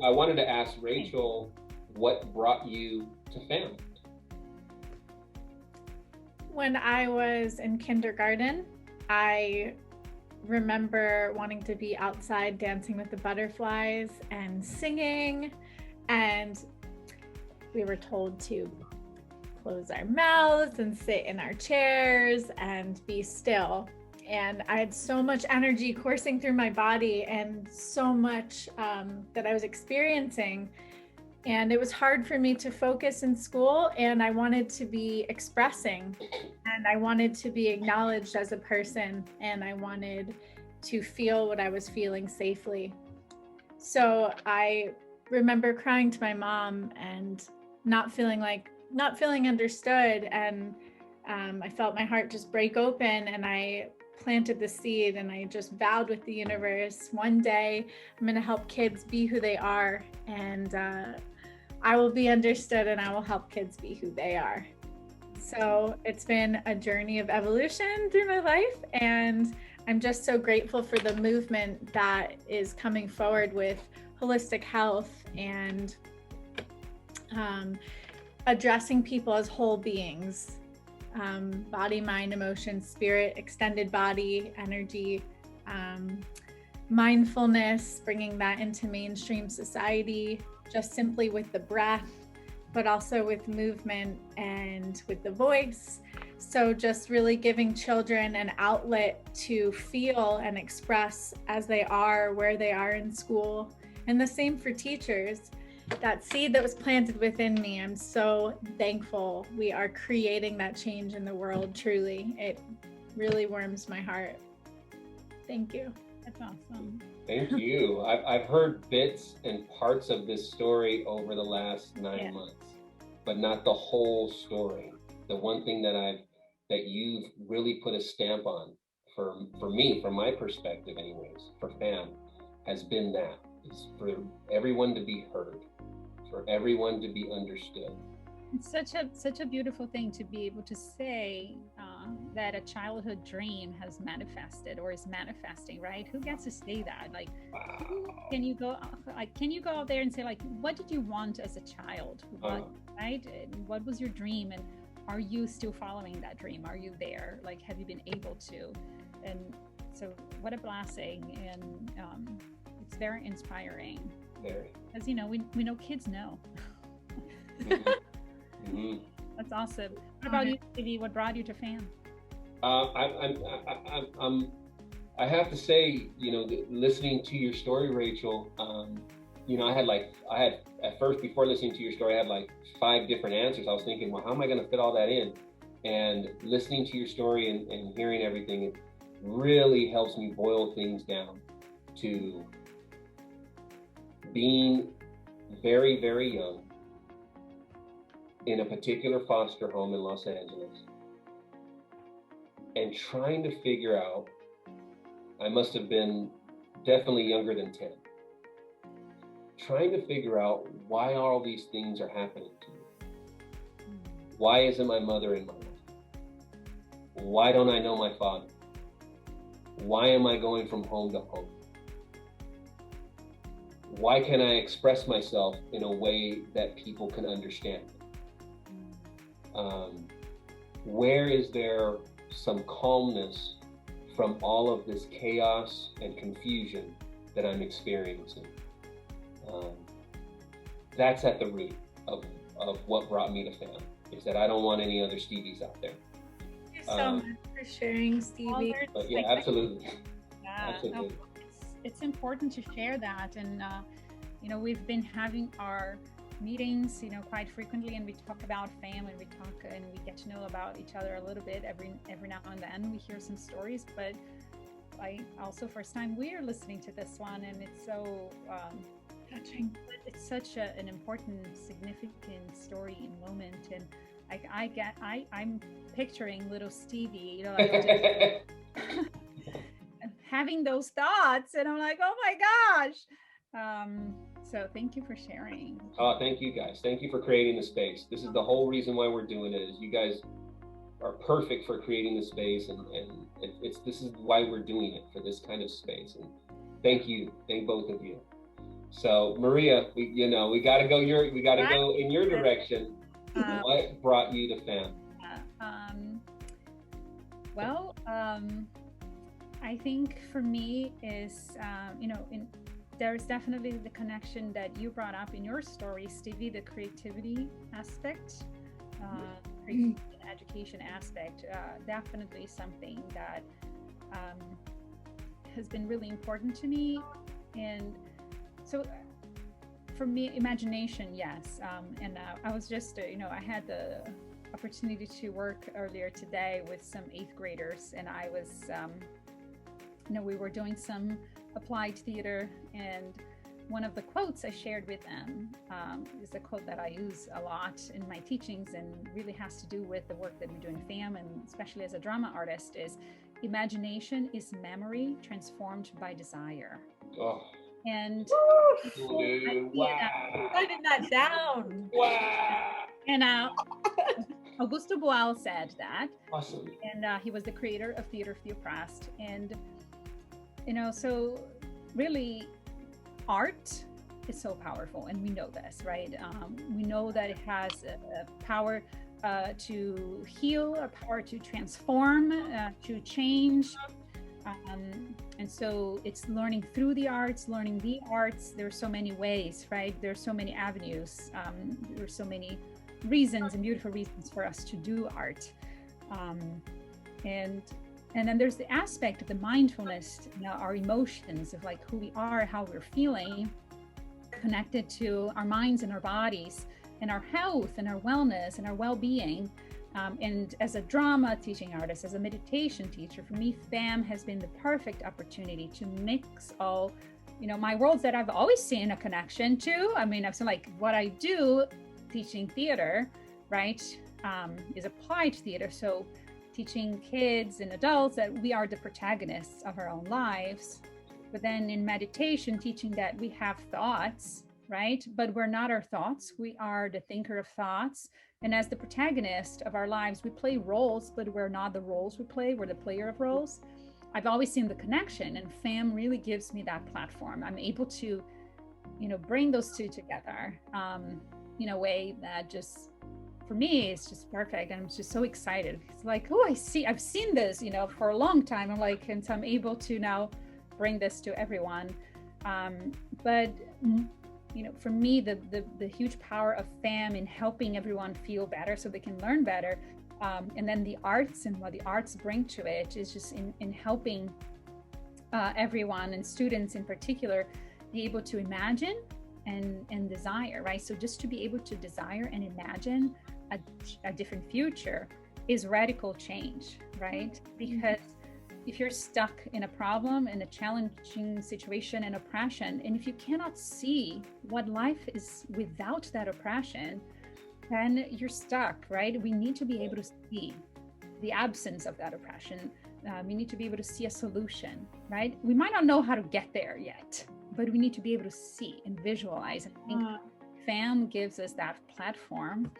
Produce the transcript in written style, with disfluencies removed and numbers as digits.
I wanted to ask Rachel, what brought you to FAM? When I was in kindergarten, I remember wanting to be outside dancing with the butterflies and singing, and we were told to close our mouths and sit in our chairs and be still. And I had so much energy coursing through my body and so much that I was experiencing. And it was hard for me to focus in school, and I wanted to be expressing, and I wanted to be acknowledged as a person, and I wanted to feel what I was feeling safely. So I remember crying to my mom and not feeling understood. And I felt my heart just break open, and I planted the seed, and I just vowed with the universe, one day I'm going to help kids be who they are, and I will be understood, and I will help kids be who they are. So it's been a journey of evolution through my life, and I'm just so grateful for the movement that is coming forward with holistic health and addressing people as whole beings, body, mind, emotion, spirit, extended body, energy, mindfulness, bringing that into mainstream society, just simply with the breath, but also with movement and with the voice. So just really giving children an outlet to feel and express as they are, where they are in school. And the same for teachers. That seed that was planted within me, I'm so thankful we are creating that change in the world, truly. It really warms my heart. Thank you. That's awesome. Thank you. I've heard bits and parts of this story over the last 9 months, but not the whole story. The one thing that you've really put a stamp on for me, from my perspective anyways, for FAM, has been that. It's for everyone to be heard, for everyone to be understood. It's such a beautiful thing to be able to say that a childhood dream has manifested or is manifesting, right? Who gets to say that? Like, wow. Can you go out there and say, like, what did you want as a child? Right? And what was your dream? And are you still following that dream? Are you there? Like, have you been able to? And so what a blessing. And it's very inspiring. Very. As you know, we know kids know. Mm-hmm. Mm-hmm. That's awesome. What about you, Stevie? What brought you to FAM? I have to say, listening to your story, Rachel, I had at first, before listening to your story, I had like 5 different answers. I was thinking, well, how am I going to fit all that in? And listening to your story and hearing everything, it really helps me boil things down to being very, very young in a particular foster home in Los Angeles and trying to figure out, I must have been definitely younger than 10, trying to figure out why all these things are happening to me. Why isn't my mother in my life? Why don't I know my father? Why am I going from home to home? Why can't I express myself in a way that people can understand? Where is there some calmness from all of this chaos and confusion that I'm experiencing? That's at the root of what brought me to FAM, is that I don't want any other Stevies out there. Thank you so much for sharing, Stevie. Yeah, absolutely. Yeah, absolutely. No, it's important to share that. And, we've been having our meetings, quite frequently, and we talk about FAM, and we get to know about each other a little bit every now and then. We hear some stories, but I also, first time we're listening to this one, and it's so touching. It's such an important, significant story and moment, and I'm picturing little Stevie, having those thoughts, and I'm like, oh my gosh. So thank you for sharing. Oh, thank you guys. Thank you for creating the space. This is the whole reason why we're doing it, is you guys are perfect for creating the space, and this is why we're doing it, for this kind of space. And thank you. Thank both of you. So Maria, we got to go in your direction. What brought you to FAM? Well, I think for me is, there's definitely the connection that you brought up in your story, Stevie, the creativity aspect, creativity and education aspect, definitely something that has been really important to me. And so for me, imagination, yes. And I was just, I had the opportunity to work earlier today with some 8th graders, and I was, we were doing some applied theater, and one of the quotes I shared with them is a quote that I use a lot in my teachings and really has to do with the work that we do in FAM, and especially as a drama artist, is imagination is memory transformed by desire. Oh. And wow. Writing that down. Wow. And Augusto Boal said that. Awesome. And he was the creator of Theater of the Oppressed. And, so really art is so powerful, and we know this, right? We know that it has a power to heal, a power to transform, to change. And so it's learning through the arts, learning the arts. There's so many ways, right? There's so many avenues. There's so many reasons and beautiful reasons for us to do art. And then there's the aspect of the mindfulness, our emotions of like who we are, how we're feeling, connected to our minds and our bodies and our health and our wellness and our well-being. And as a drama teaching artist, as a meditation teacher, for me, FAM has been the perfect opportunity to mix all, my worlds that I've always seen a connection to. I mean, I've seen like what I do teaching theater, right, is applied theater. So teaching kids and adults that we are the protagonists of our own lives. But then in meditation, teaching that we have thoughts, right? But we're not our thoughts. We are the thinker of thoughts. And as the protagonist of our lives, we play roles, but we're not the roles we play. We're the player of roles. I've always seen the connection, and FAM really gives me that platform. I'm able to, bring those two together in a way that just, for me, it's just perfect. And I'm just so excited. It's like, I've seen this, for a long time. I'm like, and so I'm able to now bring this to everyone. But for me, the huge power of FAM in helping everyone feel better so they can learn better. And then the arts and what the arts bring to it is just in helping everyone, and students in particular, be able to imagine and desire, right? So just to be able to desire and imagine a different future is radical change, right? Because if you're stuck in a problem, in a challenging situation and oppression, and if you cannot see what life is without that oppression, then you're stuck, right? We need to be able to see the absence of that oppression. We need to be able to see a solution, right? We might not know how to get there yet, but we need to be able to see and visualize. I think FAM gives us that platform.